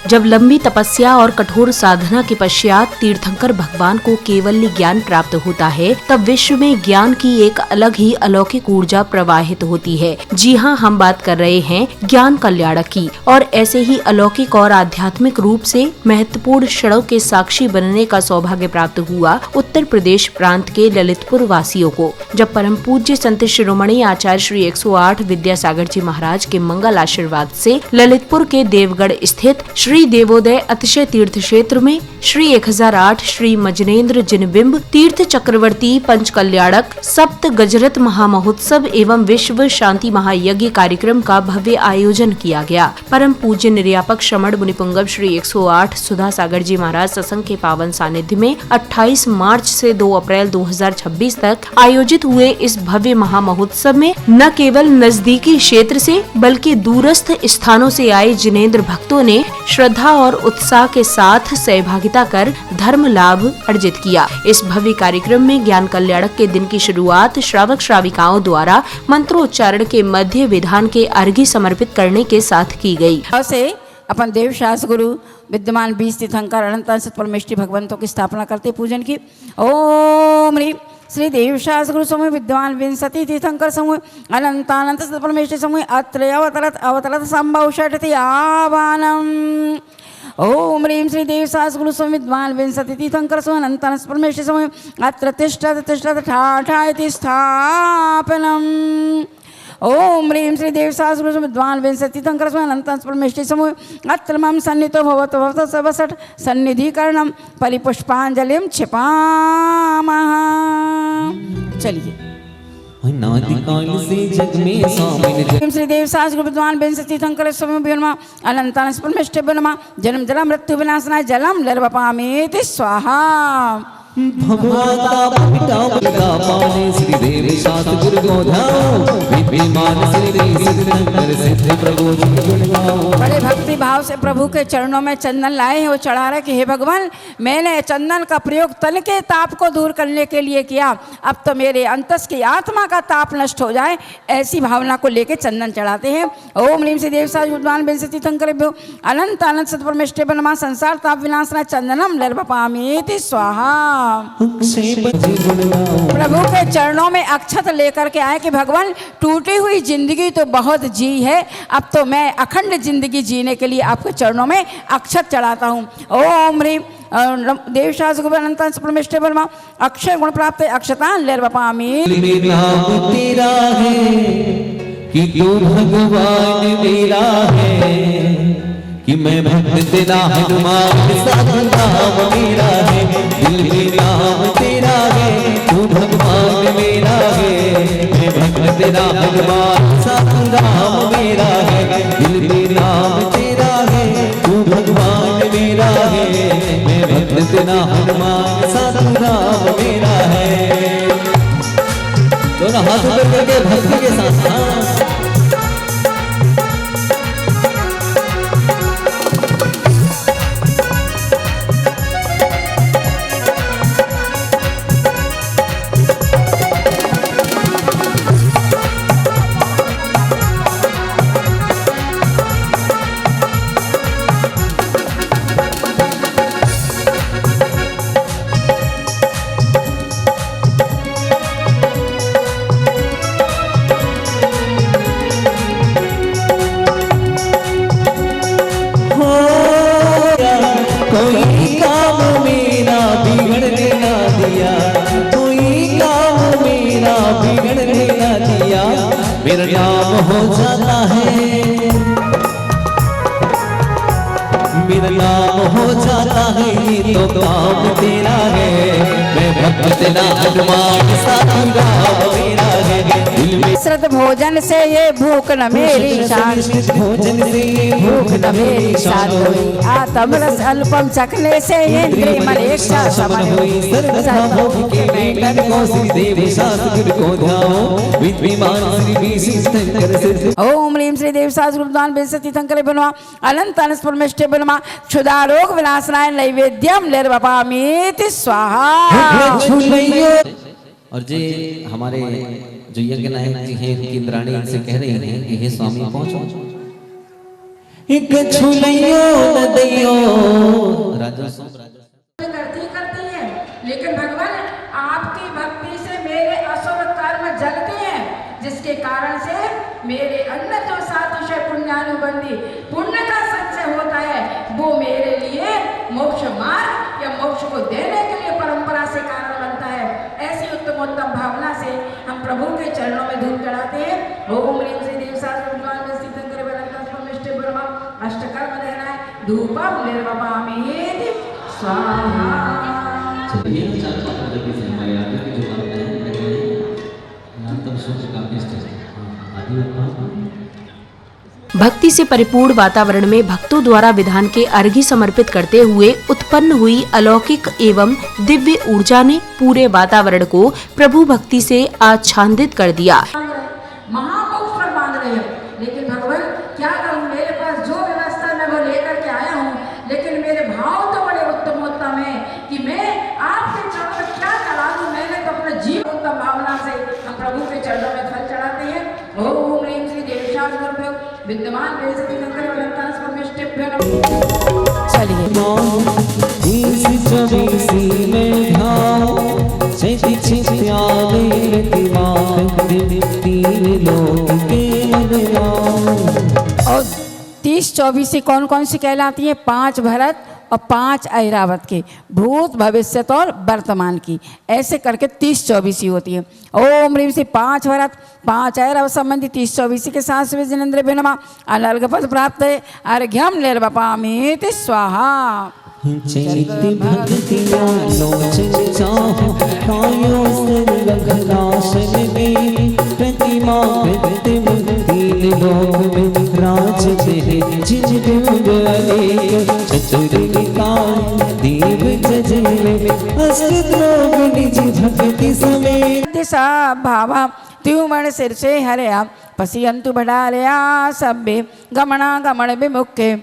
जब लंबी तपस्या और कठोर साधना के पश्चात तीर्थंकर भगवान को केवल ज्ञान प्राप्त होता है, तब विश्व में ज्ञान की एक अलग ही अलौकिक ऊर्जा प्रवाहित होती है। जी हाँ, हम बात कर रहे हैं ज्ञान कल्याणक की। और ऐसे ही अलौकिक और आध्यात्मिक रूप से महत्वपूर्ण क्षणों के साक्षी बनने का सौभाग्य प्राप्त हुआ उत्तर प्रदेश प्रांत के ललितपुर वासियों को, जब परम पूज्य संत शिरोमणि आचार्य श्री 108 विद्यासागर जी महाराज के मंगल आशीर्वाद से ललितपुर के देवगढ़ स्थित श्री देवोदय अतिशय तीर्थ क्षेत्र में श्री 1008 श्री मजनेन्द्र जिनबिंब तीर्थ चक्रवर्ती पंच कल्याणक सप्त गजरत महामहोत्सव एवं विश्व शांति महायज्ञ कार्यक्रम का भव्य आयोजन किया गया। परम पूज्य निर्यापक श्रमण मुनिपुंगव श्री 108 सुधा सागर जी महाराज सत्संग के पावन सानिध्य में 28 मार्च से 2 अप्रैल 2026 तक आयोजित हुए इस भव्य महामहोत्सव में न केवल नजदीकी क्षेत्र से बल्कि दूरस्थ स्थानों से आए जिनेंद्र भक्तों ने श्रद्धा और उत्साह के साथ सहभागिता कर धर्म लाभ अर्जित किया। इस भव्य कार्यक्रम में ज्ञान कल्याणक के दिन की शुरुआत श्रावक श्राविकाओं द्वारा मंत्रोच्चारण के मध्य विधान के अर्घ्य समर्पित करने के साथ की गई। अपन देव शास्त्र गुरु विद्यमान 20 तीर्थंकर अनंत परमेष्टि भगवंतों की स्थापना करते पूजन की। ओम ह्रीं श्री देव शास्त्र गुरु समूह विद्वान विंशति तीर्थंकर समूह अनंत परमेष्टि समूह अत्र अवतरत संभव षटति आवानम। ओम ह्रीं श्री देव शास्त्र गुरु समूह विद्वान विंशति तीर्थंकर समूह अनंत परमेष्टि समूह अत्र तिष्ठत ठाठायति स्थापनम। ओम ह्रीं श्री देव शास्त्र गुरु विद्वान विंशति तीर्थंकर समूह अनंत परमेष्टि समूह अत्र मम सन्निधो भवतो सर्वसठ सन्निधिकरणम परिपुष्पांजलिम क्षिपामः। चलिए श्री देव शास्त्र विद्वान विंशति तीर्थंकर समूह अनंत परमेष्टि जन्म जल मृत्यु विनाशनाय जलम लर्वपामेति स्वाहा। बड़े भक्ति भाव से प्रभु के चरणों में चंदन लाए हैं। वो चढ़ा रहे कि हे भगवान, मैंने चंदन का प्रयोग तन के ताप को दूर करने के लिए किया, अब तो मेरे अंतस की आत्मा का ताप नष्ट हो जाए, ऐसी भावना को लेकर चंदन चढ़ाते हैं। ओम ह्रीं श्री देव शास्त्र विद्वान विंशति तीर्थंकर अनंत अनंत सत्परमेष्टि बनमा संसार ताप विनाशना चंदनम लर्वपामेति स्वाहा। प्रभु के चरणों में अक्षत लेकर के आए कि भगवान, टूटी हुई जिंदगी तो बहुत जी है, अब तो मैं अखंड जिंदगी जीने के लिए आपके चरणों में अक्षत चढ़ाता हूँ। ओम ह्रीं देव शास्त्र गुरु अनंत परमेष्टि बर्मा अक्षय गुण प्राप्त अक्षतान लर्वपामि। तेरा है कि तू भगवान मेरा है, कि मैं भक्त तेरा हनुमान साधु नाम मेरा है, दिल में नाम तेरा है, तू भगवान मेरा है, मैं भक्त तेरा हनुमान साधु नाम मेरा है, दिल में नाम तेरा है, तू भगवान मेरा है, मैं भक्त तेरा हनुमान साधु नाम मेरा है। दोनों हाथ ऊपर करके भक्ति के साथ मेरा नाम हो जाता है, मेरा नाम हो जाता है, ये तो काम तेरा है, मैं भक्त तेरा हनुमान साधु नाम मेरा है, दिल में श्रद्ध भोजन से ये भूख न मेरी शान, भोजन से ये भूख न मेरी शान हुई, आत्म रस अल्पम चखने से ये इंद्रिय मन एक साथ समन हुई, सर्वथा भोग के मैं को श्री देव शास्त्र गुरु को ध्याओ, विद्वान श्री तीर्थंकर से। ओम ह्रीं श्री देव शास्त्र विद्वान विंशति तीर्थंकर बनवा अनंत अनंत परमेष्टि बनवा क्षुधा रोग विनाशनाय नैवेद्यम लर्वपामेति स्वाहा। और जे हमारे जो यज्ञ नायक जी हैं, इंद्राणी इनसे कह रही हैं कि हे स्वामी पहुंचो, एक छुलैयो न दैयो राजस्व करती है, लेकिन भगवान आपकी भक्ति से मेरे असुर कर्म जलते हैं, जिसके कारण से मेरे अंदर जो सातिशय पुण्यानुबंधी पुण्य का संचय होता है, वो मेरे लिए मोक्ष मार्ग या मोक्ष को देने के लिए परंपरा से कारण बनता है। ऐसी उत्तमोत्तम भावना से हम प्रभु के चरणों में धूप चढ़ाते हैं। ओम ह्रीं श्री देव सहस्रनाम स्थितं परमेष्टि ब्रह्म अष्टकर्म दहनाय धूपम निर्वपामि स्वाहा। चलिए चार पात्र की हमारे आगे के जो काम हैं अंतम सोच का बेस्ट है आदि भक्ति से परिपूर्ण वातावरण में भक्तों द्वारा विधान के अर्घ्य समर्पित करते हुए उत्पन्न हुई अलौकिक एवं दिव्य ऊर्जा ने पूरे वातावरण को प्रभु भक्ति से आच्छादित कर दिया। महामोक्ष पर बांध रहे हो, लेकिन भगवान क्या करूं, मेरे पास जो व्यवस्था मैं वो लेकर के आया हूँ, लेकिन मेरे भाव तो बड़े उत्तमोत्तम है कि मैं आपके चरणों में क्या चढ़ा दूं। मैंने तो अपने जीवन उत्तम भावना से हम प्रभु के चरणों में फल चढ़ाते हैं। ओम ह्रीं श्री देवशास्त्रभ्यो विद्यमान वेदति शंकर वदंतां परमेष्टिभ्यो नमः। चलिए इस चौबीसी में ध्यान चैति चित्यावे तीन लोक के और 30-24 कौन कौन सी कहलाती है? 5 भरत और 5 ऐरावत के, भूत भविष्यत और वर्तमान की, ऐसे करके 30-24 होती है। ओम ह्रीं से 5 भरत 5 ऐरावत संबंधी 30-24 के साथ में जिनेन्द्र भिनमा अनर्घ पद प्राप्त है। अर्घ्यम निर्वपामि स्वाहा। चैति भक्ति लोचन चाहो कायो सर्वघनाशन में प्रतिमा प्रतिम तीन लोक में राज तेरे जिन अनेक चतुर्विकार देव जजन में असुर लोग निज भक्ति समेत सा भावा त्युमण सिर से हरया पसियंतु बढ़ारया सभ्य गमना गमन विमुखे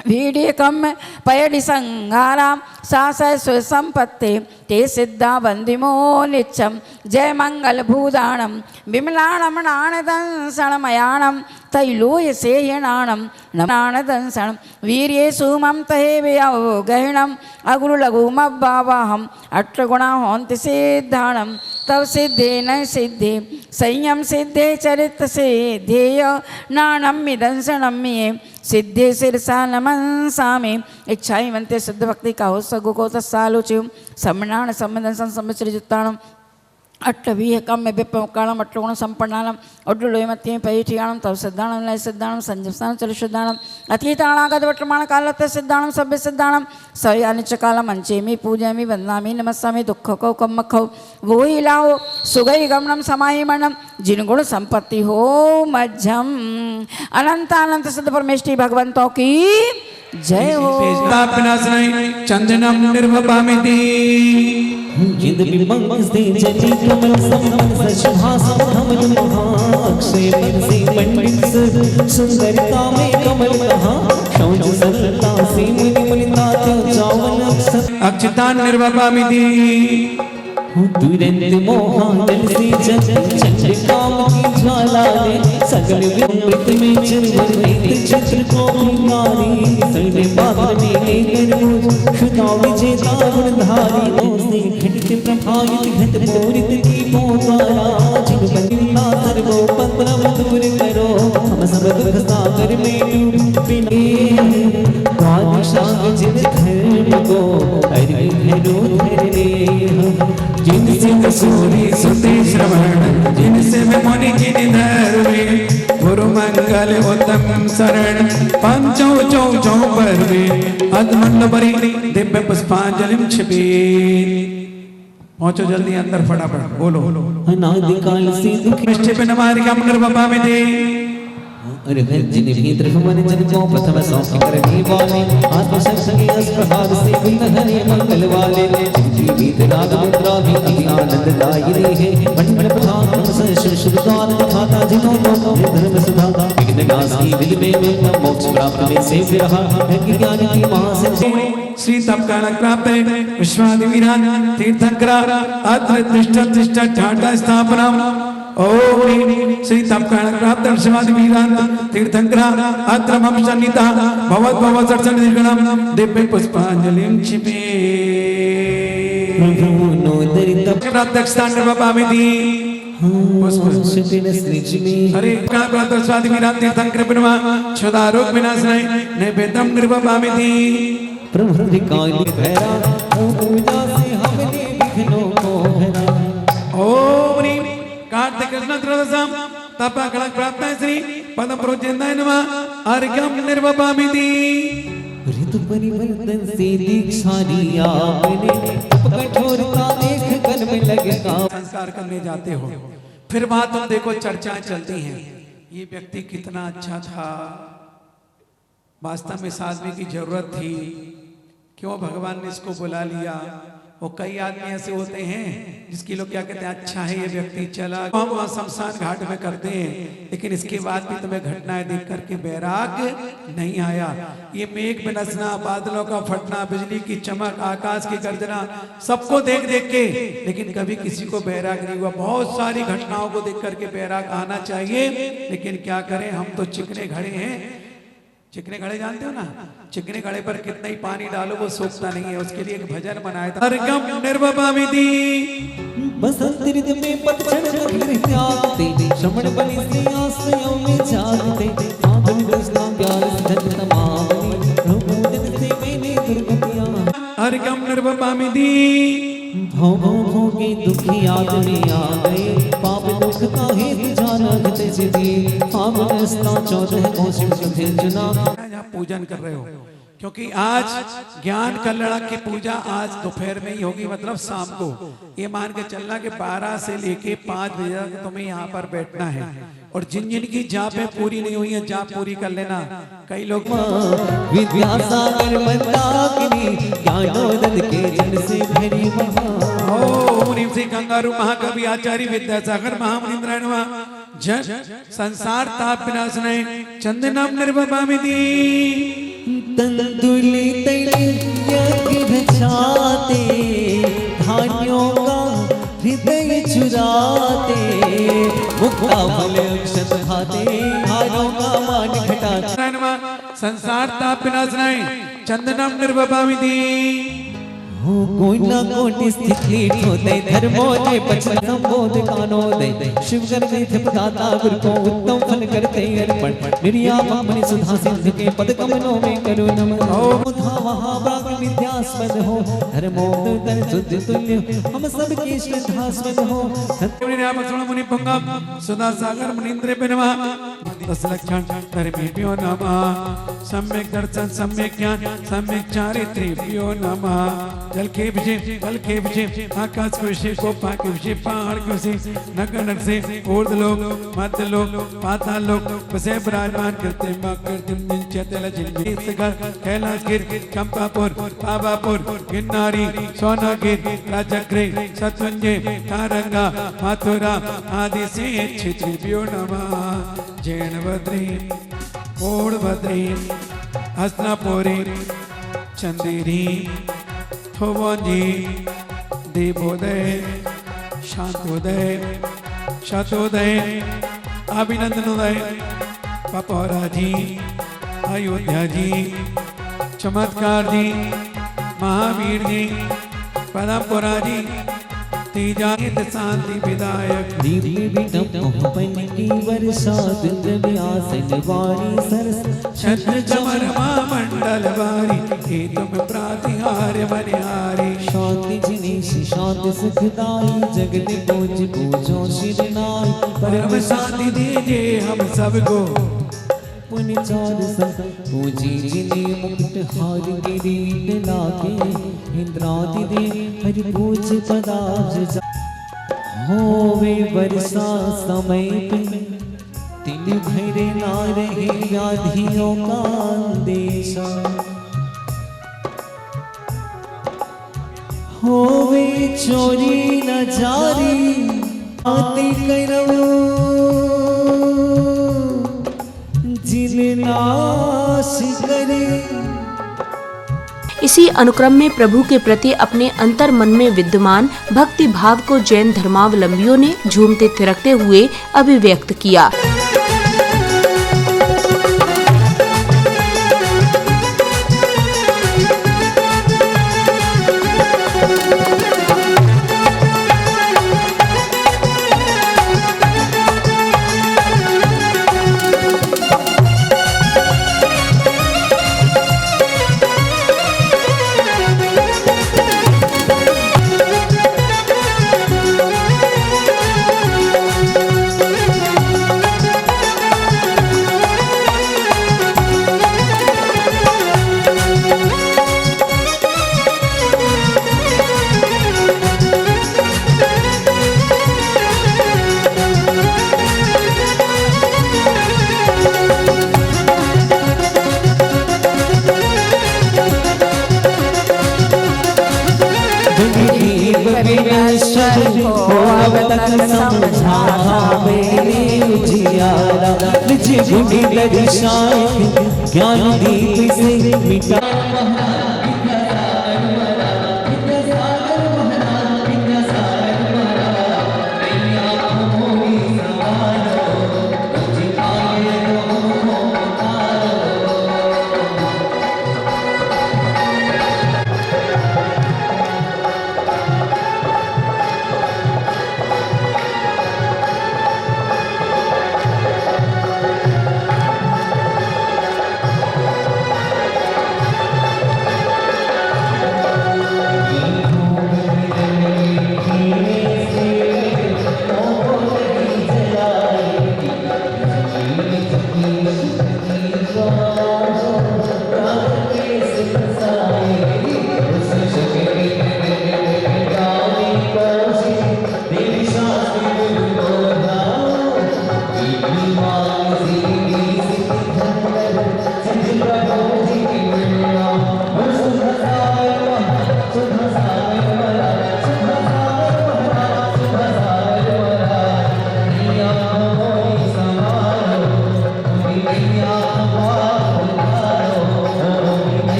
वीडिकम पयडि संहारा सासय सुसंपत्ति ते सिद्धा बंदिमो नित्यम जय मंगल भूदाणम विमलाणम नाणदंसणमयाणम तैलोय सेयणाणम नाणदंसणम वीर्ये सुमम तहे व्यवगहिणम अगुरु लघुमवाहम अट्रगुणा होन्ति सिद्धाणम तव सिद्धे न सिद्धे संयम सिद्धे चरित से ध्येय नाणम दंसणम मे सिद्धे शिरसा नमंसामि इच्छाई वंते शुद्ध भक्ति का हो सगो को तत्सालोच्यम समनाण सम्मदंसं सम्मिश्रयुक्ताणम अट्टवीह कम विपकाणम अट्टगुण संपन्नानम अड्डुलोयमत्ये पैठियाणम तव सिद्धाणम लय सिद्धाणम संजस्तान चल सिद्धाणम अतीताणागत वर्तमान कालत सिद्धाणम सभ्य सिद्धाणम सयानिच कालम अंचेमि पूजयामि वंदनामि नमस्सामि दुःखको कम्मखौ वो ही लाओ सुगई गमनम समाहिमणम जिन गुण संपत्ति हो मध्यम अनंत अनंत सिद्ध परमेष्टि भगवंतों की जय हो। चंदनम निर्वपामिति जिद विमंग से जली कमल समन सशभासम धमल महाक्षय मन से पंडित सुंदरता में कमल कहा शौच सरलता से मुनि मुनिता चावन अक्षतान निर्वपामिति तुरंत मोहानल से चंद्र काम की ज्वाला ने सगल विमृत में चिरवर्णित चित्र को नारी सैन्य पात्र में लेकर शुदा विजेता गुणधारी से घटित प्रभावित घट पूरित की पोतारा जिन बंदिता सर्वो पत्रम दूर करो हम सब दुख सागर में डूबे बादशाह जिन धर्म को हरि धरो धरने जिनसे सूरी सुते श्रवण जिनसे मुनि जिन धर्मे गुरु मंगल उत्तम शरण पंचौ चौ चौ पर्वे अधमंड परि दिव्य पुष्पांजलिम छिपे। पहुंचो जल्दी अंदर फटाफट बोलो अनादिकाल से दुख निष्ठे पे नमारी का निर्वपामिति अरे जिन भीतर मन जन को प्रथम सौख्य करने वाले आत्मशक्ति अस्प्रभाव से गुणहरे मंगल वाले जिनकी भीतराग मुद्रा भी आनंददायिनी है मंडल प्रधान संशय शुद्धान दिखाता जिन्हों धर्म सुधाता विघ्ननाश की विल में मोक्ष प्राप्त में से रहा है ज्ञान की महासिद्धि श्री तपकानक प्राप्त विश्वादि विराज तीर्थंकरा अत्र तिष्ठ तिष्ठ ठाटा स्थापना। ओ ओम श्री तपकाण प्राप्त दर्शनादि वीरांत तीर्थंकरा अत्रमं सन्निता भवत भवत दर्शन निर्गणम दिव्य पुष्पांजलिं क्षिपे प्रत्यक्षांड बपामिति हरे का प्रत्यक्षादि वीरांत तीर्थंकर बिनवा क्षुधारोग विनाशनाय नैवेद्यम निर्वपामिति प्रभु काली भैरा पूजा से हमने विघ्नों को हरा। ओम ह्रीं कार्तिक कृष्ण त्रयोदशम तपा कलक प्राप्त श्री पदम प्रोचेन्दाय नमः अर्घ्यम निर्वपामिति ऋतु परिवर्तन से दीक्षा लिया मैंने कठोरता देख कर में लगेगा। संस्कार करने जाते हो फिर वहां तुम देखो चर्चाएं चलती हैं ये व्यक्ति कितना अच्छा था वास्तव में इस आदमी की जरूरत थी क्यों भगवान ने इसको बुला लिया। वो कई आदमी ऐसे होते हैं जिसकी लोग क्या कहते हैं अच्छा है ये व्यक्ति चला हम वहाँ शमशान घाट में करते हैं लेकिन इसके बाद भी तुम्हें घटनाएं देख करके बैराग नहीं आया। ये मेघ बिनसना बादलों का फटना बिजली की चमक आकाश की गर्जना सबको देख देख के लेकिन कभी किसी को बैराग नहीं हुआ। बहुत सारी घटनाओं को देख करके बैराग आना चाहिए लेकिन क्या करें हम तो चिकने घड़े हैं। चिकने घड़े जानते हो ना चिकने घड़े पर कितना ही पानी डालो वो सूखता नहीं है। उसके लिए एक भजन बनाया था अर्घ्यम निर्वपामिति बसंत ऋतु में पतझड़ मधुर आते श्रवण बलि से आश्रयों में जागते आधुनिक रचना प्यार सिद्ध तमाम प्रबोधन से मैंने दुर्गतियां अर्घ्यम निर्वपामिति भव भव के दुखी आदमी आ गए पाप दुख का हेतु जाना गते दिए फागुन स्ना 14 मौसम के चुना यहाँ पूजन कर रहे हो क्योंकि आज ज्ञान कल्याण की पूजा आज दोपहर में ही होगी मतलब शाम को। ये मान के चलना कि 12 से लेके 5 बजे तक तुम्हें यहाँ पर बैठना है और जिन जिन की जापें पूरी नहीं हुई है जाप पूरी कर लेना। कई लोग विद्यासागर मंदाकिनी ज्ञानोदय के जन से भरी महा ओम ह्रीं श्री गंगारू महाकवि आचार्य विद्यासागर महामुनीन्द्राय नमः जन संसार ताप विनाशनाय चंदनम निर्वपामिति तंदुली तैयारी बचाते धान्यों का हृदय चुराते मुक्ता फल अक्षत खाते हारों का मान घटाते संसार ताप विनाशनाय चंदनम निर्वपामिति हो कोई ना कोटि स्थिति होते धर्मोदय पचन संबोध कानोदय शिव करते थे प्रदाता गुरु को उत्तम फल करते अर्पण निर्यापक मणि सुधा सिंधु के पद कमलों में करो नमः ओधा वहाँ बाग विद्यास्पद हो धर्मोदय शुद्ध तुल्य हम सब के श्रद्धास्पद हो निर्यापक सुण मुनि पुंगम सुधा सागर मुनीन्द्र नमः 10 लक्षण धर्मेभ्यो नमः सम्यक दर्शन सम्यक ज्ञान सम्यक चारित्र्येभ्यो नमः जल के विषय बल के विषय आकाश के विषय गोपा के विषय पहाड़ के विषय नगर नर से ऊर्ध्व लोक मध्य लोक पाताल लोक वसे विराजमान करते कैलाश गिर चंपापुर बाबापुर गिरनारी सोनागिर राजगृह सतुंजय कारंगा मथुरा आदि से क्षेत्रेभ्यो नमः जैन बद्री ओढ़ बद्री हस्तिनापुरी चंदेरी थोवंजी देवोदय शांतोदय शतोदय अभिनंदनोदय पपौरा जी अयोध्या जी चमत्कार जी महावीर जी पदमपुरा जी तीजा शांति विदायक दिव्य विडम्बन की वर्षा दुर्ग आसन वारी सरस छत्र चमर मंडल वारी हे तुम प्रातिहार बनिहारी शांति जिनेश शांति सुखदाई जगत पूज पूजो शिरनाई परम शांति दीजिए हम सबको पुनि चार संत पूजी जिने मुकुट हार गिरीट लागे इंद्रादि दे हरि पूज पदार्थ होवे वर्षा समय पे तिल भरे ना रहे व्याधियों का अंदेशा होवे चोरी न जारी आते करो जिन नाश करे। इसी इसी अनुक्रम में प्रभु के प्रति अपने अंतर मन में विद्यमान भक्ति भाव को जैन धर्मावलंबियों ने झूमते थिरकते हुए अभिव्यक्त किया। अब तक समझा मेरे उजियारा निज गुणी दर्शाए ज्ञान दीप से मिटा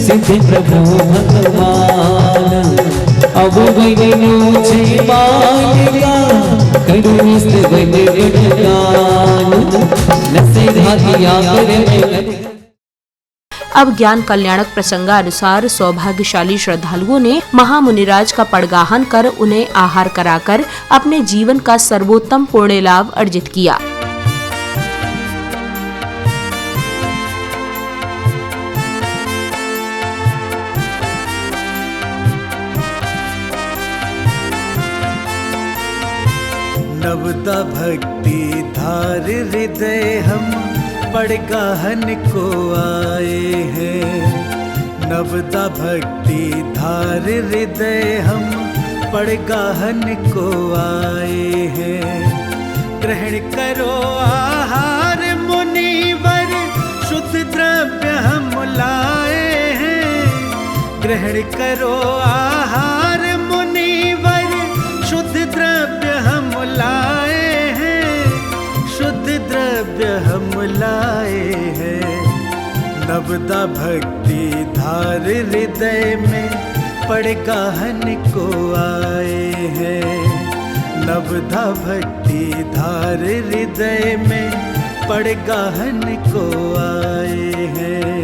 सिद्ध प्रभु भगवान अब मुझे मांगा करुणिस्त बन गुणगान नसे धातिया कर। अब ज्ञान कल्याणक प्रसंगानुसार सौभाग्यशाली श्रद्धालुओं ने महामुनिराज का पड़गाहन कर उन्हें आहार कराकर अपने जीवन का सर्वोत्तम पुण्य लाभ अर्जित किया। नवदा भक्ति धार हृदय हम पड़ गाहन को आए हैं। नवदा भक्ति धार हृदय हम पड़ गाहन को आए हैं। ग्रहण करो आहार मुनिवर, शुद्ध द्रव्य हम लाए हैं। ग्रहण करो आहार मुनिवर, शुद्ध द्रव्य हम लाए हैं। शुद्ध द्रव्य हम लाए हैं। नवदा भक्ति धार हृदय में पड़ गाहन को आए हैं। नवदा भक्ति धार हृदय में पड़ गाहन को आए हैं।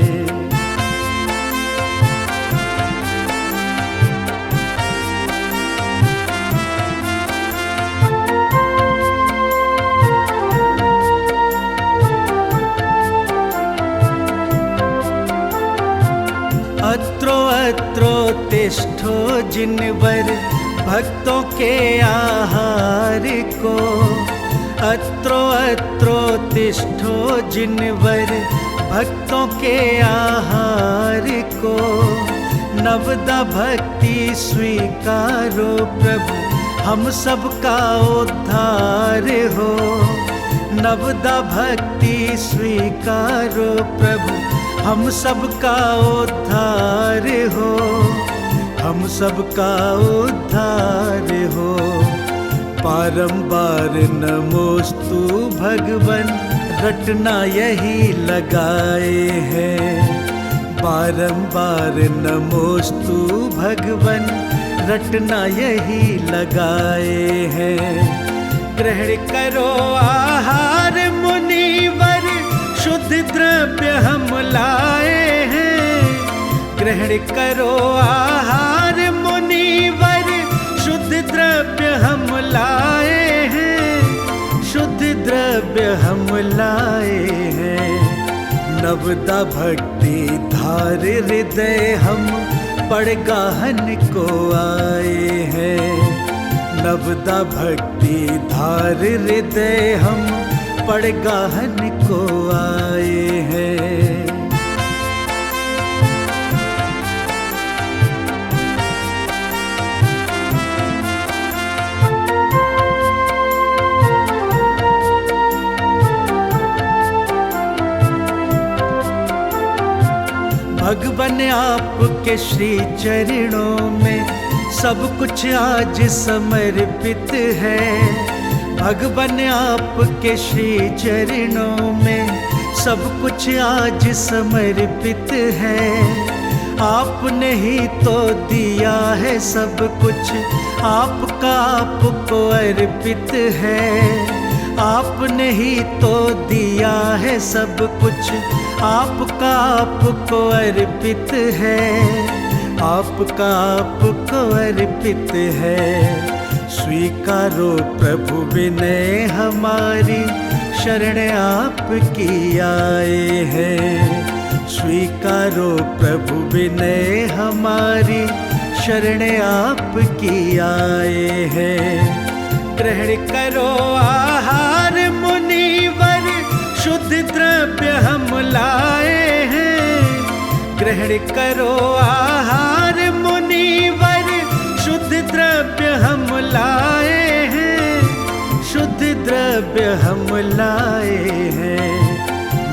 अत्रो तिष्ठो जिनवर भक्तों के आहार को। अत्रो तिष्ठो जिनवर भक्तों के आहार को। नवदा भक्ति स्वीकारो प्रभु, हम सबका उद्धार हो। नवदा भक्ति स्वीकारो प्रभु, हम सबका उद्धार हो। हम सबका उद्धार हो। बारंबार नमोस्तु भगवन, रटना यही लगाए हैं। बारंबार नमोस्तु भगवन, रटना यही लगाए हैं। ग्रहण करो आहार मुनिवर, शुद्ध द्रव्य हम लाए हैं। ग्रहण करो आहार मुनिवर, शुद्ध द्रव्य हम लाए हैं। शुद्ध द्रव्य हम लाए हैं। नवदा भक्ति धार हृदय हम पड़ गाहन को आए हैं। नवदा भक्ति धार हृदय हम पड़ गाहन को आए हैं। भगवन आपके श्री चरणों में सब कुछ आज समर्पित है। भगवन आपके श्री चरणों में सब कुछ आज समर्पित है। आपने ही तो दिया है सब कुछ, आपका आपको अर्पित है। आपने ही तो दिया है सब कुछ, आपका आपको अर्पित है। आपका आपको अर्पित है। स्वीकारो प्रभु विनय हमारी, शरण आपकी आए हैं। स्वीकारो प्रभु विनय हमारी, शरण आपकी आए हैं। ग्रहण करो आहार मुनिवर, शुद्ध द्रव्य हम लाए हैं। ग्रहण करो आहार मुनिवर, शुद्ध द्रव्य हम लाए हैं। शुद्ध द्रव्य हम लाए हैं।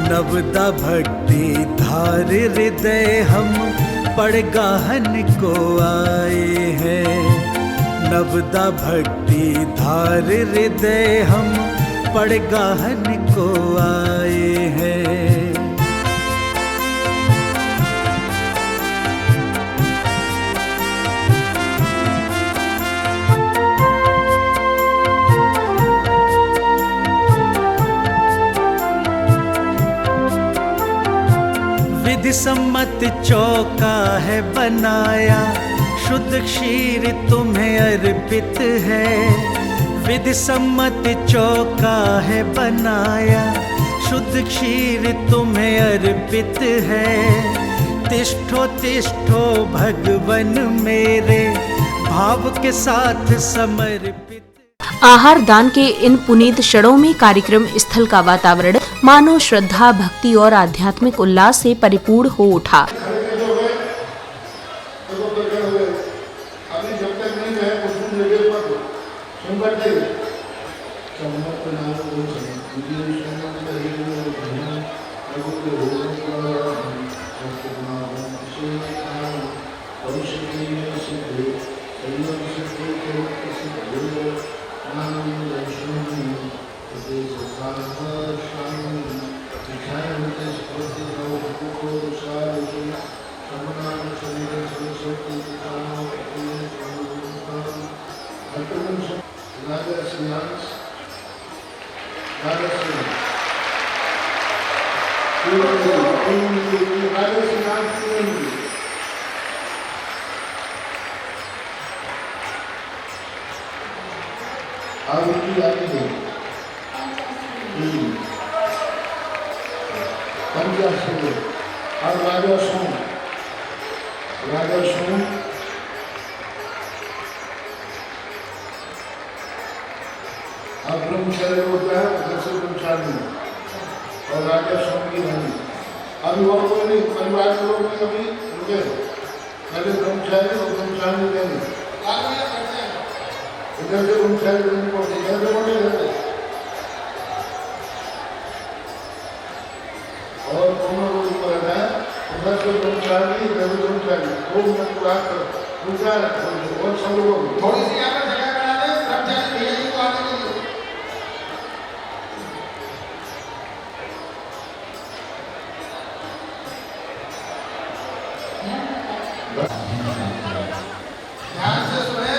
नवदा भक्ति धार हृदय हम पड़ गाहन को आए हैं। नवदा भक्ति धार हृदय हम पड़ गाहन को आए हैं। विधि सम्मत चौका है बनाया, शुद्ध क्षीर तुम्हें अर्पित है। विधि सम्मत चौका है बनाया, शुद्ध क्षीर तुम्हें अर्पित है। तिष्ठो तिष्ठो भगवन मेरे, भाव के साथ समर्पित। आहार दान के इन पुनीत क्षणों में कार्यक्रम स्थल का वातावरण मानो श्रद्धा, भक्ति और आध्यात्मिक उल्लास से परिपूर्ण हो उठा। अब ब्रह्मचर्य होता है उधर से ब्रह्मचारी और राजा स्वामी की रानी। अभी वो कोई नहीं, परिवार के लोग नहीं अभी रुके, पहले ब्रह्मचारी और ब्रह्मचारी देंगे, इधर से ब्रह्मचारी देने को इधर से बोले और दोनों लोग ऊपर है, उधर से ब्रह्मचारी इधर से ब्रह्मचारी, 2 मिनट को आकर पूजा और सब लोग थोड़ी सी यहाँ पर जगह बना दे, ब्रह्मचारी भैया जी को आने के लिए। ध्यान से सुने,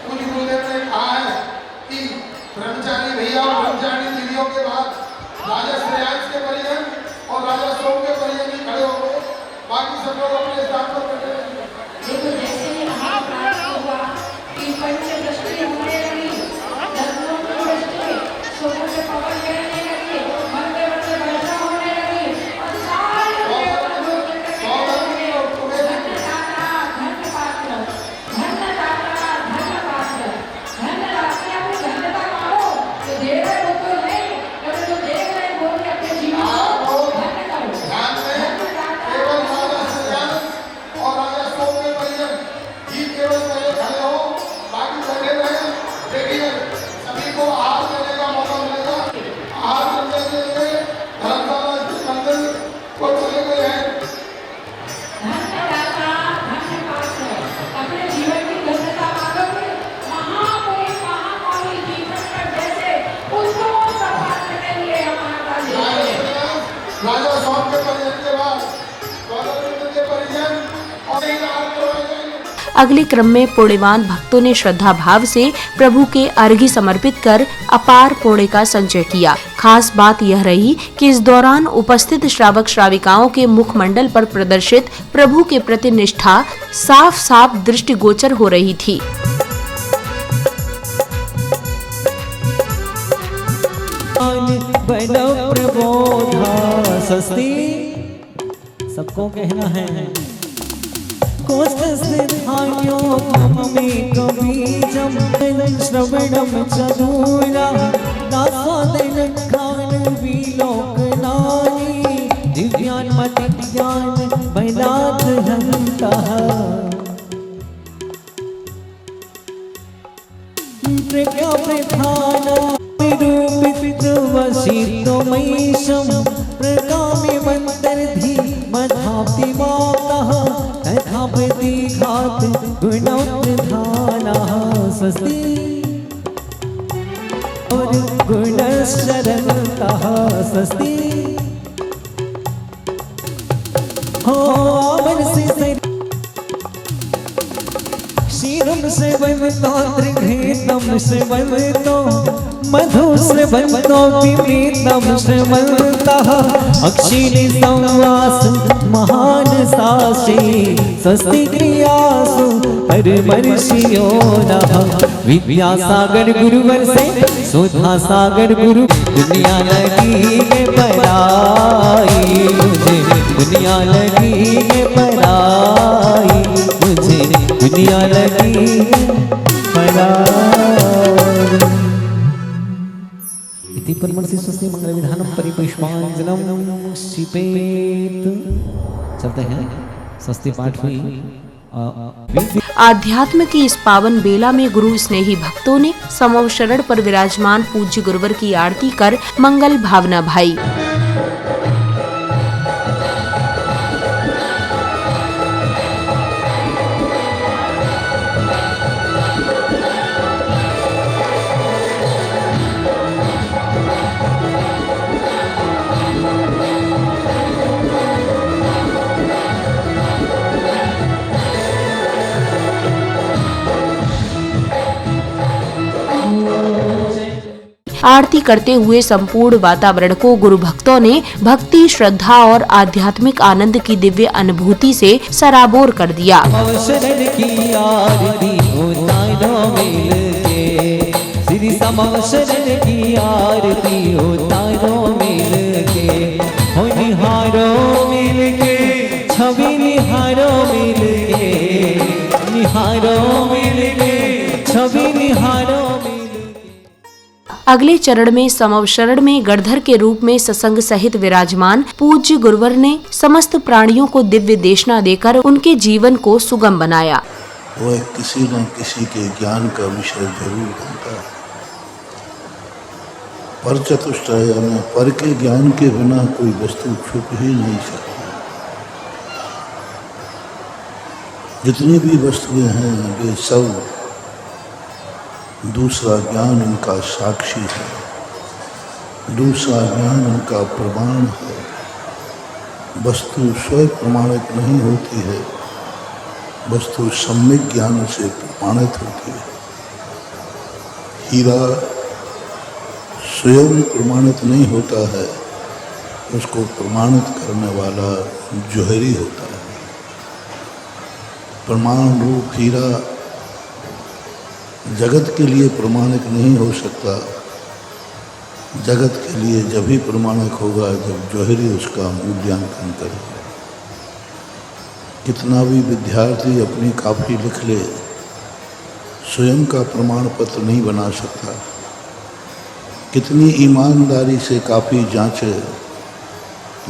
कुछ गुरुदेव ने कहा है कि ब्रह्मचारी भैया और ब्रह्मचारी दीदियों के बाद राजा श्रेयांश के परिजन और राजा सोम के परिजन ही खड़े हो गए, बाकी सब लोग अपने स्थान पर बैठे हैं। देखो जैसे ही हमारा प्राप्त हुआ कि पंचदृष्टि होने लगी, धर्मों की दृष्टि, सोमों से पवन गिरने लगी, मन के बच्चे वर्षा होने लगी और सारे राजा स्वामी के परिजन के बाद गौतम के परिजन और अगले क्रम में पुण्यवान भक्तों ने श्रद्धा भाव से प्रभु के अर्घ्य समर्पित कर अपार पुण्य का संचय किया। खास बात यह रही कि इस दौरान उपस्थित श्रावक श्राविकाओं के मुखमंडल पर प्रदर्शित प्रभु के प्रति निष्ठा साफ साफ दृष्टिगोचर हो रही थी। सबको कहना है श्रवणम चतुरा दिव्यान मतिज्ञान बैनाथ हन्तः प्रज्ञा प्रधाना वसीतोमैशं प्रकामे मन्तर्धि मधाप्ति मातः तथा प्रतिघात गुणप्रधानः स्वस्ति और गुणशरणतः स्वस्ति हो आमन से क्षीरं सेवन्तो त्रिघृतं सेवन्तो मधु सेवन्तो विमृतं सेवन्तः अक्षिणी संवास महानसासि स्वस्ति क्रियासु परमर्षियो नः विद्यासागर गुरुवर से सुधा सागर गुरु दुनिया लगी है पराई मुझे दुनिया लगी है पराई मुझे दुनिया लगी है पराई। परमर्षि स्वस्ति मंगल विधानम परिपुष्पांजनम शिपेत। चलते हैं, स्वस्ति पाठ हुई। आध्यात्म की इस पावन बेला में गुरु स्नेही भक्तों ने समव शरण पर विराजमान पूज्य गुरुवर की आरती कर मंगल भावना भाई। आरती करते हुए संपूर्ण वातावरण को गुरु भक्तों ने भक्ति, श्रद्धा और आध्यात्मिक आनंद की दिव्य अनुभूति से सराबोर कर दिया। शरण की आरती हो तारों मिलके, श्री समव शरण की आरती हो तारों मिलके, हो निहारों मिलके, छवि निहारों मिलके, निहारों मिलके, छवि निहारों। अगले चरण में समव शरण में गणधर के रूप में सत्संग सहित विराजमान पूज्य गुरुवर ने समस्त प्राणियों को दिव्य देशना देकर उनके जीवन को सुगम बनाया। वह किसी न किसी के ज्ञान का विषय जरूर बनता है। पर चतुष्टय यानी पर के ज्ञान के बिना कोई वस्तु छुप ही नहीं सकती। जितनी भी वस्तुएं हैं वे सब दूसरा ज्ञान उनका साक्षी है, दूसरा ज्ञान उनका प्रमाण है। वस्तु स्वयं प्रमाणित नहीं होती है, वस्तु सम्यक ज्ञान से प्रमाणित होती है। हीरा स्वयं प्रमाणित नहीं होता है, उसको प्रमाणित करने वाला जौहरी होता है। प्रमाण रूप हीरा जगत के लिए प्रमाणिक नहीं हो सकता। जगत के लिए जब ही प्रमाणिक होगा जब जौहरी उसका मूल्यांकन करेगा। कितना भी विद्यार्थी अपनी कापी लिख ले, स्वयं का प्रमाण पत्र नहीं बना सकता। कितनी ईमानदारी से कापी जांचे,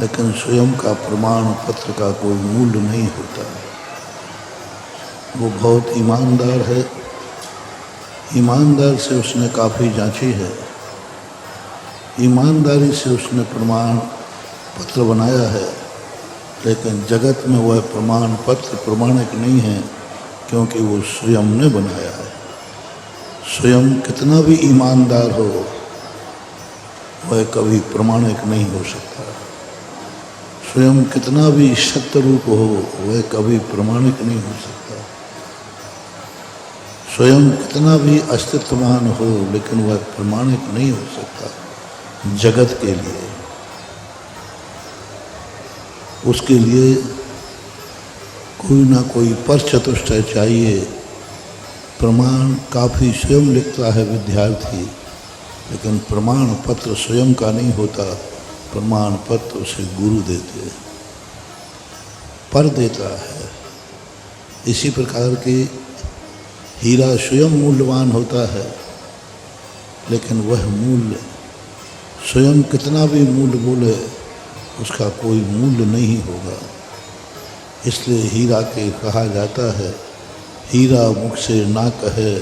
लेकिन स्वयं का प्रमाण पत्र का कोई मूल्य नहीं होता। वो बहुत ईमानदार है, ईमानदार से उसने काफ़ी जांची है, ईमानदारी से उसने प्रमाण पत्र बनाया है, लेकिन जगत में वह प्रमाण पत्र प्रमाणिक नहीं है, क्योंकि वो स्वयं ने बनाया है। स्वयं कितना भी ईमानदार हो, वह कभी प्रमाणिक नहीं हो सकता। स्वयं कितना भी सत्य रूप हो, वह कभी प्रमाणिक नहीं हो सकता। स्वयं कितना भी अस्तित्ववान हो, लेकिन वह प्रमाणिक नहीं हो सकता जगत के लिए। उसके लिए कोई ना कोई पर चतुष्टय चाहिए। प्रमाण काफ़ी स्वयं लिखता है विद्यार्थी, लेकिन प्रमाण पत्र स्वयं का नहीं होता। प्रमाण पत्र उसे गुरु देते, पर देता है। इसी प्रकार की हीरा स्वयं मूल्यवान होता है, लेकिन वह मूल्य स्वयं कितना भी मूल्य बोले, उसका कोई मूल्य नहीं होगा। इसलिए हीरा के कहा जाता है, हीरा मुख से ना कहे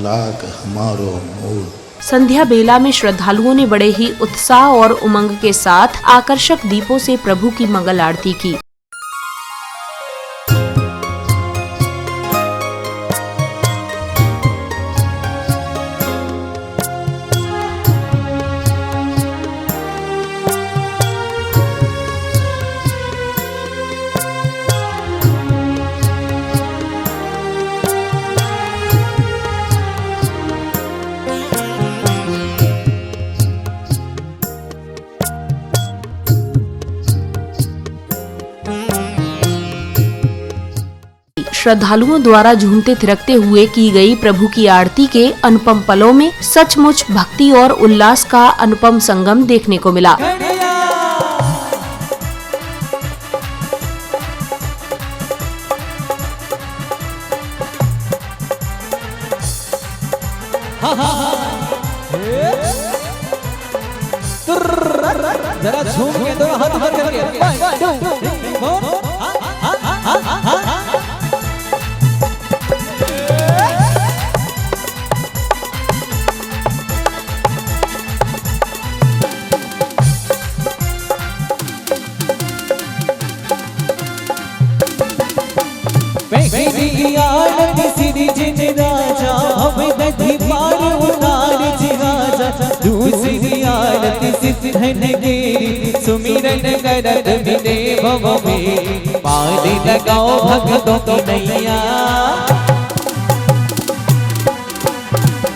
लाख हमारो मोल। संध्या बेला में श्रद्धालुओं ने बड़े ही उत्साह और उमंग के साथ आकर्षक दीपों से प्रभु की मंगल आरती की। श्रद्धालुओं द्वारा झूमते थिरकते हुए की गई प्रभु की आरती के अनुपम पलों में सचमुच भक्ति और उल्लास का अनुपम संगम देखने को मिला। जरा झूम के दो हाथ ऊपर करके 1 2 3 4 आरती सीधी जिन राजा हमें दधी पार उतार जी राजा दूसरी आरती सिद्धन गेरी सुमिरन करत विदे भव में पार लगाओ भक्तों की नैया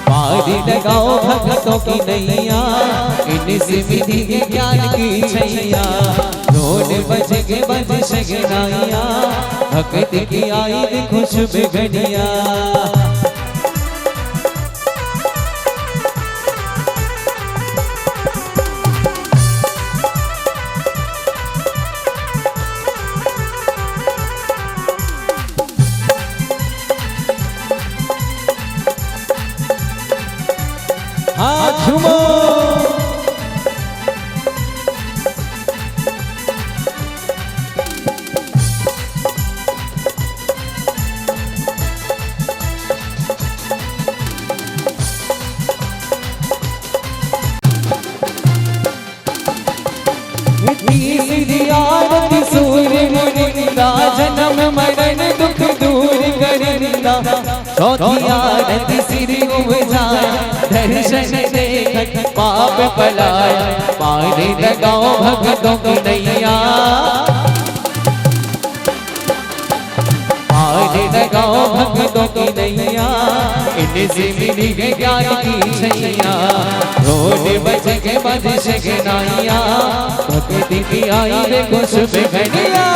पार लगाओ भक्तों की नैया इनसे विधि ज्ञान की छैया ढोल बज के बज शगनाइया भक्त की आई खुशबू घड़िया हाथ झूमो आरती सूर्य मुनिंदा जन्म मरण दुख दूर करिंदा चौथी आरती सिर उपजाए दर्शन देख पाप पलाए पार लगाओ भक्तों की नैया पार लगाओ भक्तों की नैया इनसे मिली ज्ञान की छैया रोड बज के बज शगनाइया भक्ति की आई रे खुशबू घड़िया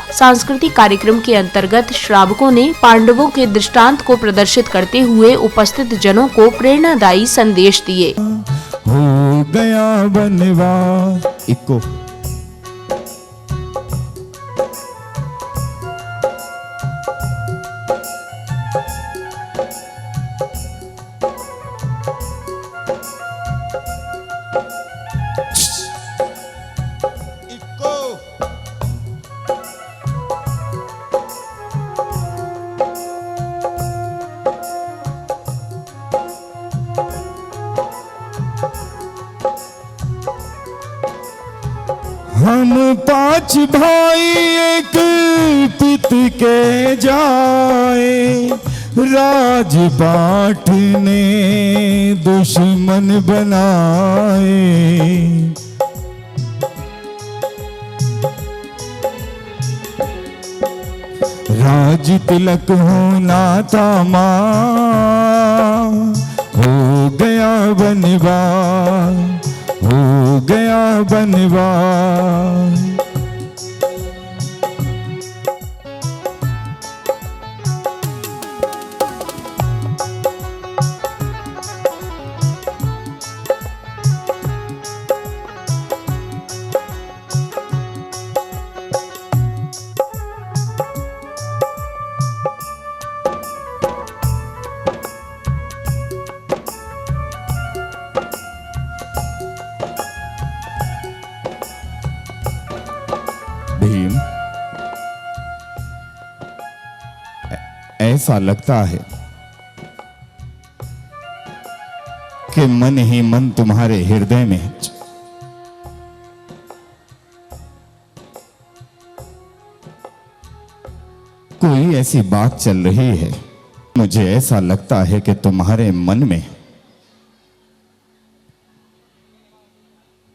सांस्कृतिक कार्यक्रम के अंतर्गत श्रावकों ने पांडवों के दृष्टांत को प्रदर्शित करते हुए उपस्थित जनों को प्रेरणादायी संदेश दिए। हो गया बनवास इको हम 5 भाई एक पित के जाए राज बांटने दुश्मन बनाए राज तिलक होना था मां हो गया बनवास हो गया बनवास भीम, ऐसा लगता है कि मन ही मन तुम्हारे हृदय में है। कोई ऐसी बात चल रही है, मुझे ऐसा लगता है कि तुम्हारे मन में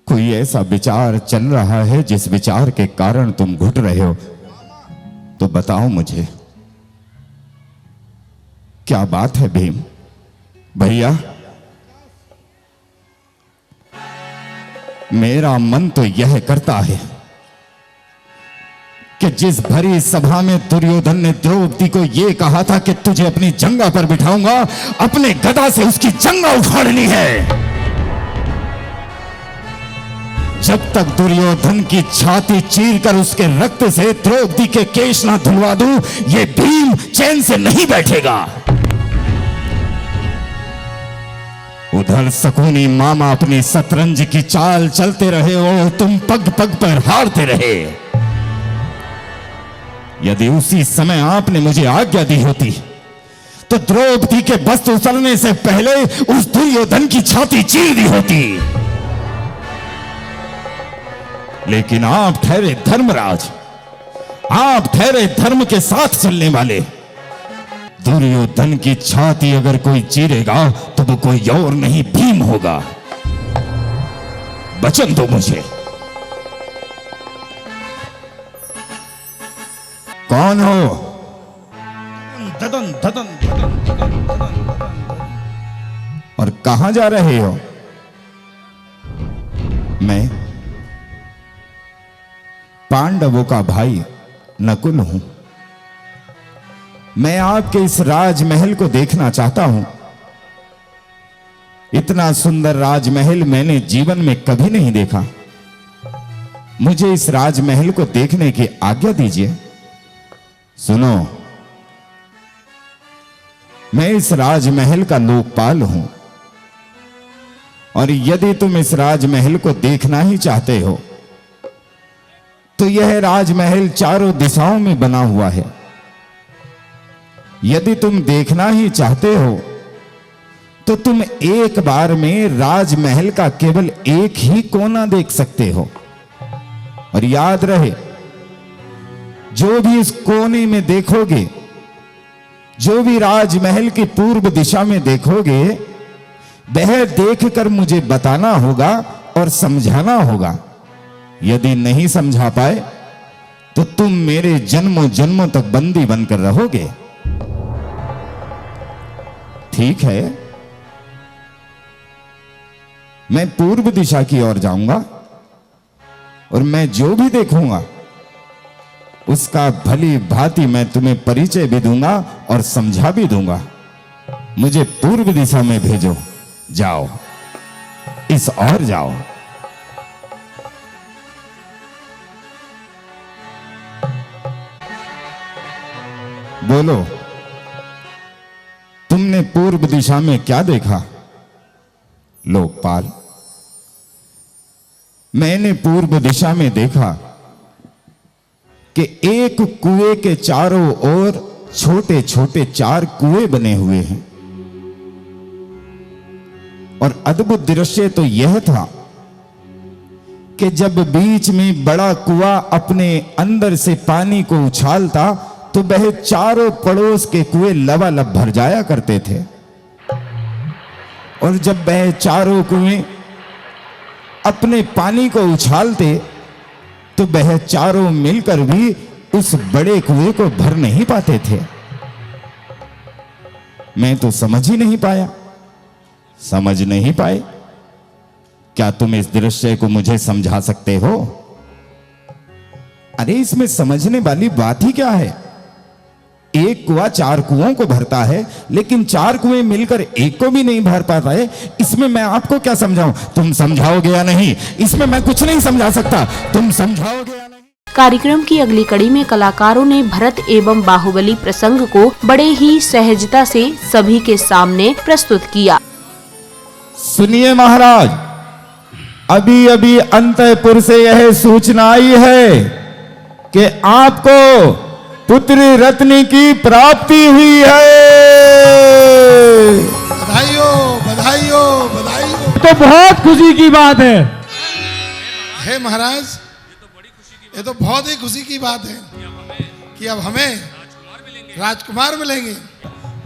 कोई ऐसा विचार चल रहा है जिस विचार के कारण तुम घुट रहे हो। तो बताओ मुझे क्या बात है भीम? भैया, मेरा मन तो यह करता है कि जिस भरी सभा में दुर्योधन ने द्रौपदी को यह कहा था कि तुझे अपनी जंगा पर बिठाऊंगा, अपने गदा से उसकी जंगा उखाड़नी है। जब तक दुर्योधन की छाती चीरकर उसके रक्त से द्रौपदी के केश ना धुलवा दूं, ये भीम चैन से नहीं बैठेगा। उधर शकुनी मामा अपनी शतरंज की चाल चलते रहे और तुम पग पग पर हारते रहे। यदि उसी समय आपने मुझे आज्ञा दी होती तो द्रौपदी के वस्त्र उतरने से पहले उस दुर्योधन की छाती चीर दी होती। लेकिन आप ठहरे धर्मराज, आप ठहरे धर्म के साथ चलने वाले। दुर्योधन की छाती अगर कोई चीरेगा तो वो कोई और नहीं, भीम होगा। वचन दो मुझे। कौन हो? धदन धदन धदन धदन धदन। और कहां जा रहे हो? मैं पांडवों का भाई नकुल हूं। मैं आपके इस राजमहल को देखना चाहता हूं। इतना सुंदर राजमहल मैंने जीवन में कभी नहीं देखा। मुझे इस राजमहल को देखने की आज्ञा दीजिए। सुनो, मैं इस राजमहल का लोकपाल हूं और यदि तुम इस राजमहल को देखना ही चाहते हो तो यह राजमहल चारों दिशाओं में बना हुआ है। यदि तुम देखना ही चाहते हो तो तुम एक बार में राजमहल का केवल एक ही कोना देख सकते हो। और याद रहे, जो भी इस कोने में देखोगे, जो भी राजमहल की पूर्व दिशा में देखोगे, वह देखकर मुझे बताना होगा और समझाना होगा। यदि नहीं समझा पाए तो तुम मेरे जन्मों जन्मों तक बंदी बनकर रहोगे। ठीक है, मैं पूर्व दिशा की ओर जाऊंगा और मैं जो भी देखूंगा उसका भली भांति मैं तुम्हें परिचय भी दूंगा और समझा भी दूंगा। मुझे पूर्व दिशा में भेजो। जाओ, इस ओर जाओ। बोलो, तुमने पूर्व दिशा में क्या देखा? लोकपाल, मैंने पूर्व दिशा में देखा कि एक कुएं के चारों ओर छोटे छोटे 4 कुएं बने हुए हैं। और अद्भुत दृश्य तो यह था कि जब बीच में बड़ा कुआं अपने अंदर से पानी को उछालता तो वह चारों पड़ोस के कुएं लबालब भर जाया करते थे। और जब वह चारों कुएं अपने पानी को उछालते तो वह चारों मिलकर भी उस बड़े कुएं को भर नहीं पाते थे। मैं तो समझ ही नहीं पाया। समझ नहीं पाए? क्या तुम इस दृश्य को मुझे समझा सकते हो? अरे इसमें समझने वाली बात ही क्या है? एक कुआं 4 कुओं को भरता है, लेकिन 4 कुएं मिलकर एक को भी नहीं भर पाता है। इसमें मैं आपको क्या समझाऊं? तुम समझाओगे या नहीं? इसमें मैं कुछ नहीं समझा सकता। तुम समझाओगे या नहीं? कार्यक्रम की अगली कड़ी में कलाकारों ने भरत एवं बाहुबली प्रसंग को बड़े ही सहजता से सभी के सामने प्रस्तुत किया। सुनिए महाराज, अभी अभी अंतःपुर से यह सूचना आई है कि आपको पुत्री रत्नी की प्राप्ति हुई है। बधाई हो, बधाई हो, बधाई हो। तो बहुत खुशी की बात है। हे महाराज, ये तो बहुत ही खुशी की बात है कि अब हमें राजकुमार मिलेंगे।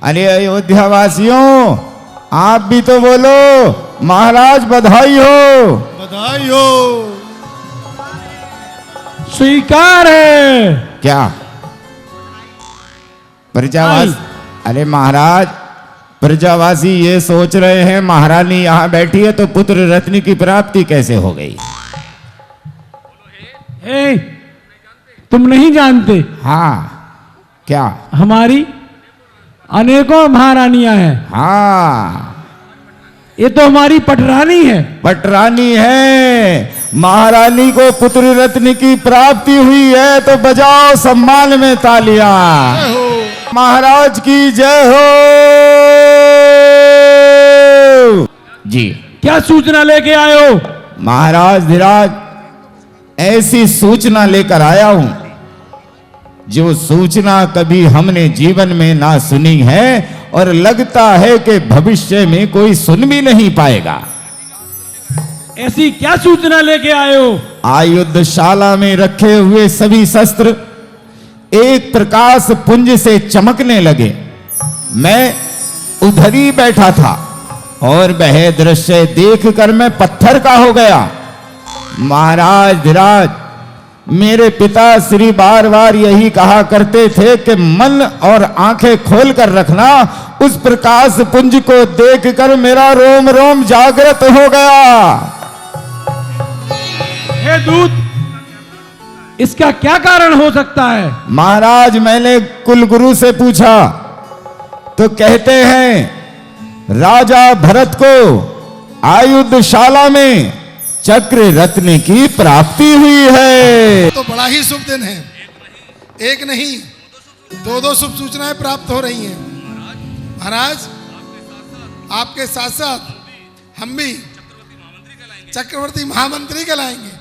अरे अयोध्या वासियों, आप भी तो बोलो, महाराज बधाई हो। बधाई हो। स्वीकार है। क्या प्रजावासी? अरे महाराज, प्रजावासी ये सोच रहे हैं महारानी यहां बैठी है तो पुत्र रत्नी की प्राप्ति कैसे हो गई? तुम नहीं जानते, हाँ क्या? हमारी अनेकों महारानियां हैं। हाँ, ये तो हमारी पटरानी है। पटरानी है। महारानी को पुत्र रत्न की प्राप्ति हुई है तो बजाओ सम्मान में तालियां। महाराज की जय हो। जी, क्या सूचना लेके आए हो? महाराज धीराज, ऐसी सूचना लेकर आया हूं जो सूचना कभी हमने जीवन में ना सुनी है और लगता है कि भविष्य में कोई सुन भी नहीं पाएगा। ऐसी क्या सूचना लेके आए हो? आयुधशाला में रखे हुए सभी शस्त्र एक प्रकाश पुंज से चमकने लगे। मैं उधर ही बैठा था और वह दृश्य देखकर मैं पत्थर का हो गया। महाराज धीराज, मेरे पिता श्री बार बार यही कहा करते थे कि मन और आंखें खोल कर रखना। उस प्रकाश पुंज को देखकर मेरा रोम रोम जागृत हो गया। हे दूत, इसका क्या कारण हो सकता है? महाराज, मैंने कुलगुरु से पूछा तो कहते हैं राजा भरत को आयुधशाला में चक्र रत्न की प्राप्ति हुई है। तो बड़ा ही शुभ दिन है। एक नहीं, दो शुभ सूचनाएं प्राप्त हो रही हैं। महाराज, आपके साथ साथ हम भी चक्रवर्ती महामंत्री कहलाएंगे।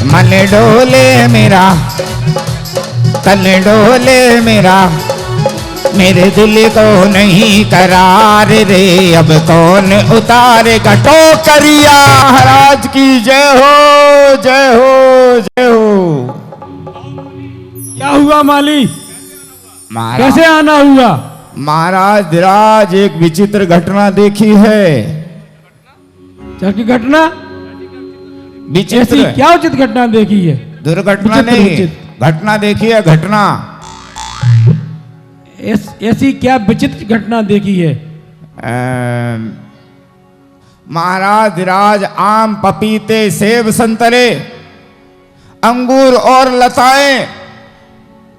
मन डोले मेरा, तन डोले मेरा, मेरे दिल को नहीं करार रे, अब कौन उतारेगा टोकरिया। महाराज की जय हो, जय हो, जय हो। क्या हुआ माली? महाराज, कैसे आना हुआ? महाराज धीराज, एक विचित्र घटना देखी है। क्या की घटना? विचित्र? ऐसी क्या उचित घटना देखी है? दुर्घटना विचित्र, नहीं, विचित्र। घटना देखी है, घटना। ऐसी क्या विचित्र घटना देखी है? महाराज धीराज, आम, पपीते, सेब, संतरे, अंगूर और लताएं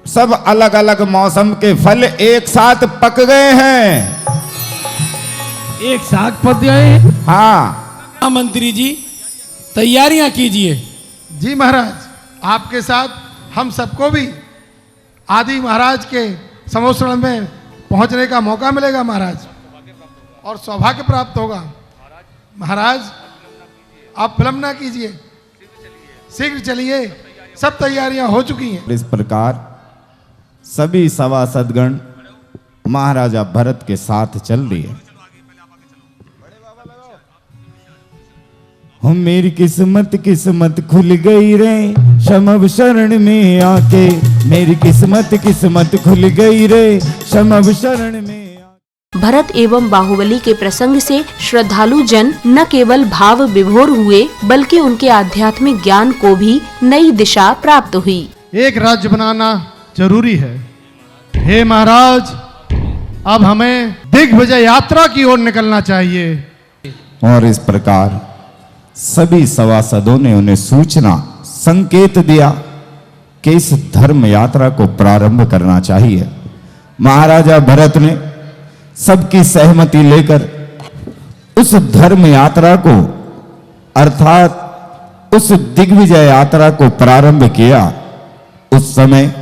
सब अलग अलग मौसम के फल एक साथ पक गए हैं। एक साथ पक गए? हाँ। मंत्री जी, तैयारियां कीजिए। जी महाराज, आपके साथ हम सबको भी आदि महाराज के समोसरण में पहुंचने का मौका मिलेगा महाराज, और सौभाग्य प्राप्त होगा। महाराज, आप विलंब ना कीजिए, शीघ्र चलिए, सब तैयारियां हो चुकी हैं। इस प्रकार सभी सभासदगण महाराजा भरत के साथ चल रही है। हम मेरी किस्मत किस्मत खुल गई रे, शमब शरण में आके, मेरी किस्मत खुल गई रे, शमब शरण में। भरत एवं बाहुबली के प्रसंग से श्रद्धालु जन न केवल भाव विभोर हुए बल्कि उनके आध्यात्मिक ज्ञान को भी नई दिशा प्राप्त हुई। एक राज्य बनाना जरूरी है। हे महाराज, अब हमें दिग्विजय यात्रा की ओर निकलना चाहिए। और इस प्रकार सभी सभासदों ने उन्हें सूचना संकेत दिया कि इस धर्म यात्रा को प्रारंभ करना चाहिए। महाराजा भरत ने सबकी सहमति लेकर उस धर्म यात्रा को अर्थात उस दिग्विजय यात्रा को प्रारंभ किया। उस समय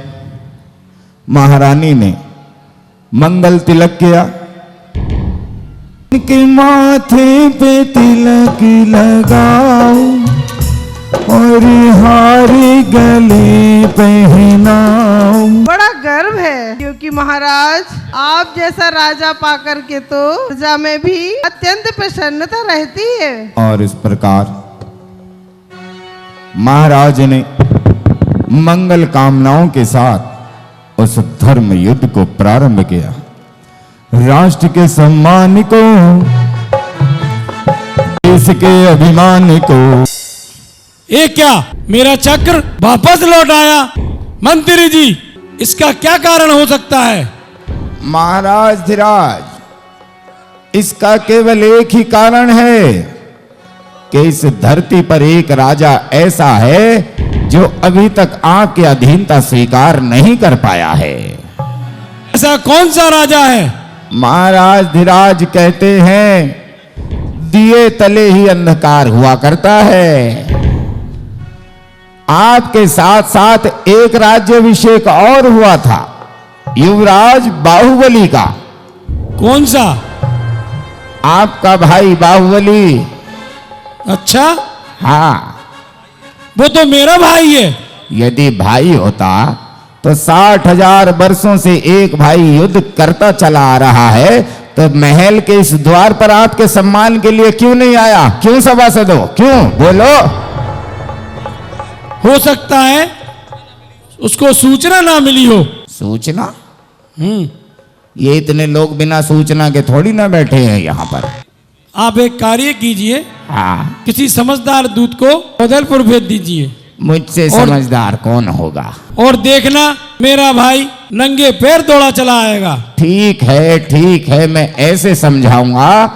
महारानी ने मंगल तिलक किया, के माथे पे तिलक लगाओ और हार गले पहनाओ। बड़ा गर्व है क्योंकि महाराज, आप जैसा राजा पाकर के तो प्रजा में भी अत्यंत प्रसन्नता रहती है। और इस प्रकार महाराज ने मंगल कामनाओं के साथ उस धर्म युद्ध को प्रारंभ किया। राष्ट्र के सम्मान को, देश के अभिमान को। ये क्या, मेरा चक्र वापस लौट आया? मंत्री जी, इसका क्या कारण हो सकता है? महाराज धीराज, इसका केवल एक ही कारण है। कि इस धरती पर एक राजा ऐसा है जो अभी तक आपकी अधीनता स्वीकार नहीं कर पाया है। ऐसा कौन सा राजा है? महाराज धीराज कहते हैं दिए तले ही अंधकार हुआ करता है। आपके साथ साथ एक राज्याभिषेक और हुआ था, युवराज बाहुबली का। कौन सा? आपका भाई बाहुबली। अच्छा, हाँ, वो तो मेरा भाई है। यदि भाई होता तो 60,000 वर्षों से एक भाई युद्ध करता चला आ रहा है, तो महल के इस द्वार पर आपके सम्मान के लिए क्यों नहीं आया? क्यों सभासद हो? क्यों? बोलो। हो सकता है उसको सूचना ना मिली हो। सूचना? ये इतने लोग बिना सूचना के थोड़ी ना बैठे हैं यहाँ पर। आप एक कार्य कीजिए, हाँ, किसी समझदार दूत को बदलपुर भेज दीजिए। मुझसे समझदार कौन होगा? और देखना मेरा भाई नंगे पैर दौड़ा चला आएगा। ठीक है, मैं ऐसे समझाऊंगा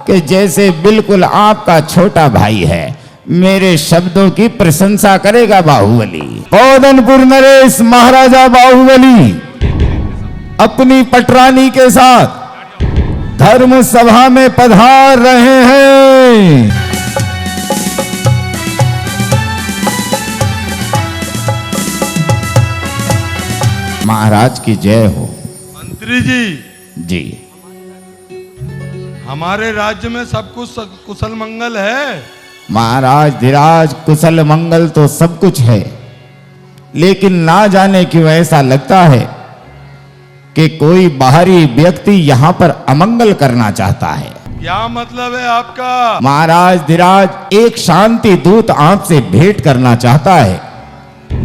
कि जैसे बिल्कुल आपका छोटा भाई है। मेरे शब्दों की प्रशंसा करेगा बाहुबली। पौदनपुर नरेश महाराजा बाहुबली अपनी पटरानी के साथ धर्म सभा में पधार रहे हैं। महाराज की जय हो। मंत्री जी, जी, हमारे राज्य में सब कुछ कुशल मंगल है। महाराज धीराज कुशल मंगल तो सब कुछ है, लेकिन ना जाने क्यों ऐसा लगता है कि कोई बाहरी व्यक्ति यहाँ पर अमंगल करना चाहता है। क्या मतलब है आपका? महाराज धीराज एक शांति दूत आपसे भेंट करना चाहता है,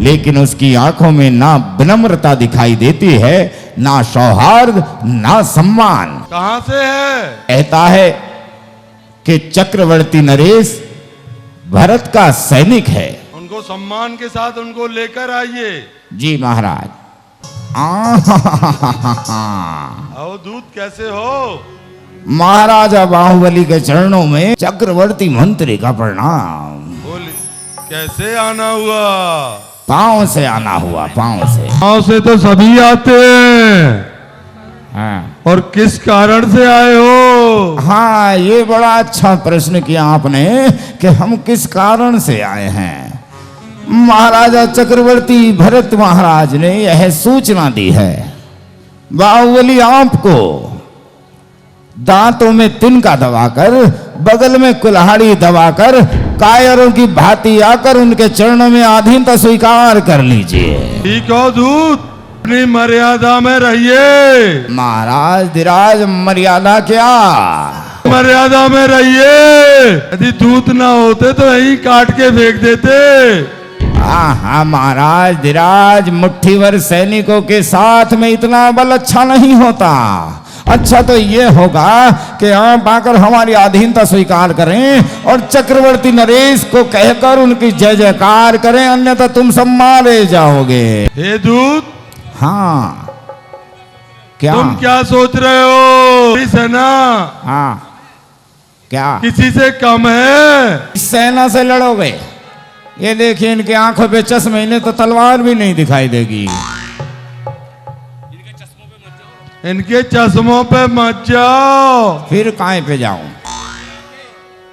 लेकिन उसकी आंखों में ना विनम्रता दिखाई देती है, ना सौहार्द, ना सम्मान। कहां से है? कहता है कि चक्रवर्ती नरेश भरत का सैनिक है। उनको सम्मान के साथ उनको लेकर आइए। जी महाराज। अवधूत कैसे हो? महाराजा बाहुबली के चरणों में चक्रवर्ती मंत्री का प्रणाम। बोली, कैसे आना हुआ? पांव से आना हुआ, पांव से। गांव से तो सभी आते हैं। हाँ। और किस कारण से आए हो? हाँ, ये बड़ा अच्छा प्रश्न किया आपने कि हम किस कारण से आए हैं। महाराजा चक्रवर्ती भरत महाराज ने यह सूचना दी है, बाहुबली आपको दांतों में तिनका दबाकर, बगल में कुल्हाड़ी दबाकर, कायरों की भांति आकर उनके चरणों में अधीनता स्वीकार कर लीजिए। ठीक हो दूत, अपनी मर्यादा में रहिए। महाराज धीराज मर्यादा क्या? मर्यादा में रहिए। यदि दूत ना होते तो यही काट के फेंक देते। हाँ महाराज धीराज, मुट्ठी भर सैनिकों के साथ में इतना बल अच्छा नहीं होता। अच्छा तो ये होगा कि आप आकर हमारी अधीनता स्वीकार करें और चक्रवर्ती नरेश को कहकर उनकी जय जयकार करें, अन्यथा तुम सब मारे जाओगे। हे दूत। हाँ, क्या? तुम क्या सोच रहे हो? सेना हाँ, क्या किसी से कम है? इस सेना से लड़ोगे? ये देखिए, इनकी आंखों पे चश्मे, इन्हें तो तलवार भी नहीं दिखाई देगी। इनके चश्मों पे मत जाओ। फिर काहे पे जाऊं?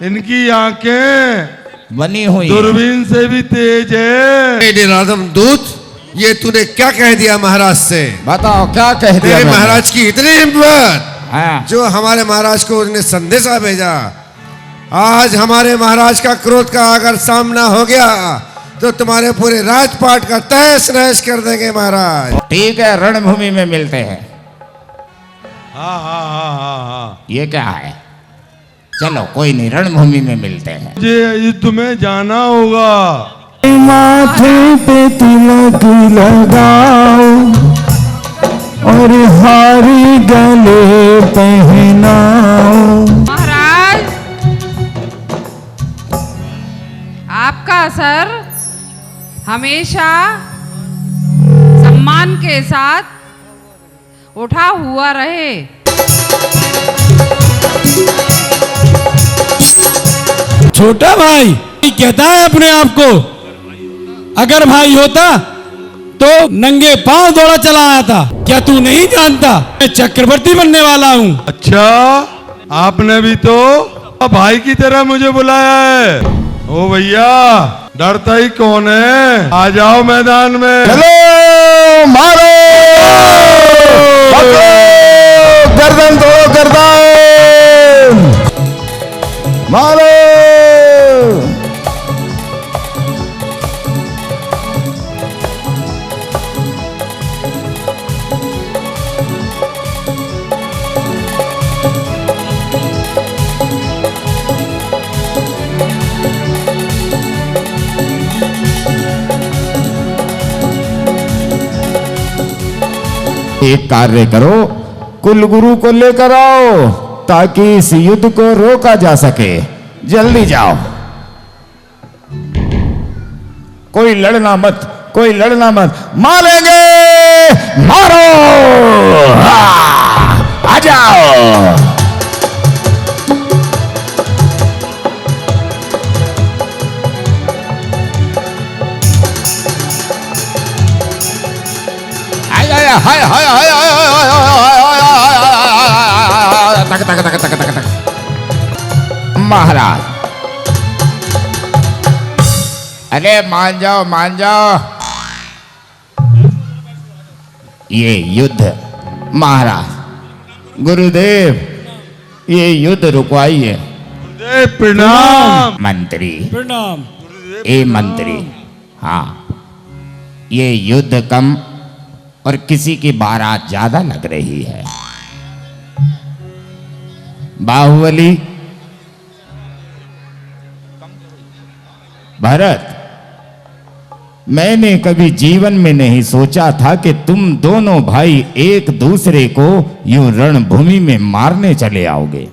इनकी आंखें बनी हुई दूरबीन से भी तेज है। राधम दूत, ये तूने क्या कह दिया महाराज से? बताओ क्या कह दिया? तेरे महाराज की इतनी हिम्मत, हाँ। जो हमारे महाराज को उसने संदेशा भेजा। आज हमारे महाराज का क्रोध का अगर सामना हो गया तो तुम्हारे पूरे राजपाट का तहस नहस कर देंगे महाराज। ठीक है, रणभूमि में मिलते हैं। हाँ हाँ हाँ हाँ हाँ। ये क्या है? चलो कोई नहीं, रणभूमि में मिलते हैं। ये तुम्हें जाना होगा। माथे पे तिलक लगाओ और हारी गले पहनाओ। महाराज, आपका असर हमेशा सम्मान के साथ उठा हुआ रहे। छोटा भाई कहता है अपने आप को, अगर भाई होता तो नंगे पांव दौड़ा चला आया था। क्या तू नहीं जानता मैं चक्रवर्ती बनने वाला हूँ? अच्छा, आपने भी तो भाई की तरह मुझे बुलाया है। ओ भैया, डरता ही कौन है? आ जाओ मैदान में। चलो मारो, गर्दन तोड़ो, गर्दन मारो। एक कार्य करो, कुलगुरु को लेकर आओ ताकि इस युद्ध को रोका जा सके। जल्दी जाओ। कोई लड़ना मत, कोई लड़ना मत, मारेंगे, मारो। आ जाओ। हाय हाय हाय तक तक तक तक तक तक। महाराज, अरे मान जाओ, मान जाओ। ये युद्ध, महाराज, गुरुदेव, ये युद्ध रुकवाइए। प्रणाम। मंत्री, प्रणाम। ए मंत्री, हाँ, ये युद्ध कम और किसी की बारात ज्यादा लग रही है। बाहुबली, भरत, मैंने कभी जीवन में नहीं सोचा था कि तुम दोनों भाई एक दूसरे को यूं रणभूमि में मारने चले आओगे।